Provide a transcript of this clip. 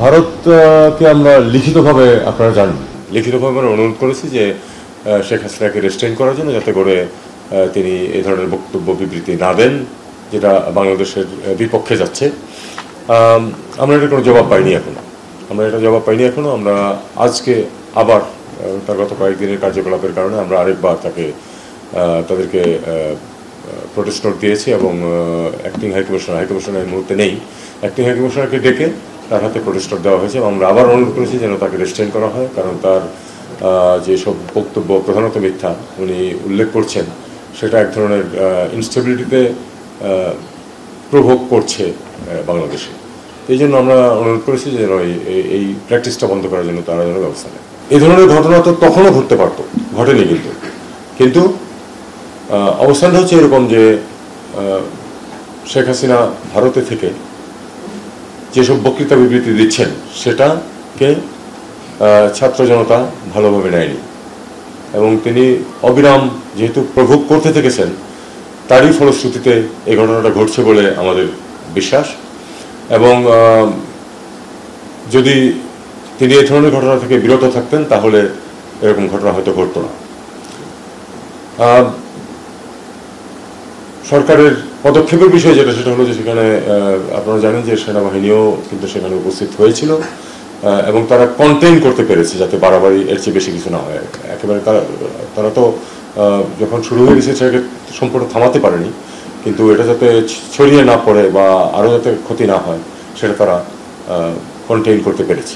ভারতকে আমরা লিখিতভাবে, আপনারা জানেন, লিখিতভাবে আমরা অনুরোধ করেছি যে শেখ হাসিনাকে রেস্ট্রেন করার জন্য, যাতে করে তিনি এই ধরনের বক্তব্য বিবৃতি না দেন যেটা বাংলাদেশের বিপক্ষে যাচ্ছে। আমরা এটা কোনো জবাব পাইনি এখনো। আমরা আজকে আবার তার গত কয়েকদিনের কার্যকলাপের কারণে আমরা আরেকবার তাদেরকে প্রোটেস্ট নোট দিয়েছি এবং অ্যাক্টিং হাইকমিশনার এই মুহূর্তে নেই, অ্যাক্টিং হাইকমিশনারকে ডেকে তার হাতে প্রোটেস্ট নোট দেওয়া হয়েছে এবং আমরা আবার অনুরোধ করেছি যেন তাকে রেস্ট্রেন করা হয়, কারণ তার যেসব বক্তব্য প্রধানত মিথ্যা উনি উল্লেখ করছেন, সেটা এক ধরনের ইনস্টেবিলিটিতে প্রভোগ করছে বাংলাদেশে। এই জন্য আমরা অনুরোধ করেছি যে এই প্র্যাকটিসটা বন্ধ করার জন্য তারা যেন ব্যবস্থা নেয়। এই ধরনের ঘটনা তো তখনও ঘটতে পারত, ঘটেনি কিন্তু অবস্থানটা হচ্ছে এরকম যে শেখ হাসিনা ভারতে থেকে যেসব বক্তৃতা বিবৃতি দিচ্ছেন সেটাকে ছাত্র জনতা ভালোভাবে নেয়নি এবং তিনি অবিরাম যেহেতু প্রভোগ করতে থেকেছেন, তারই ফলশ্রুতিতে এই ঘটনাটা ঘটছে বলে আমাদের বিশ্বাস। এবং যদি তিনি এই ধরনের ঘটনা থেকে বিরত থাকতেন তাহলে এরকম ঘটনা হয়তো ঘটত না। সরকারের পদক্ষেপের বিষয় সেটা হলো যে সেখানে আপনারা জানেন যে সেনাবাহিনীও কিন্তু সেখানে উপস্থিত হয়েছিল এবং তারা কন্টেইন করতে পেরেছে যাতে বাড়াবাড়ি এর চেয়ে বেশি কিছু না হয়। একেবারে তারা তো যখন শুরু হয়ে গেছে সেটাকে সম্পূর্ণ থামাতে পারেনি, কিন্তু এটা যাতে ছড়িয়ে না পড়ে বা আরও যাতে ক্ষতি না হয় সেটা তারা কন্টেইন করতে পেরেছে।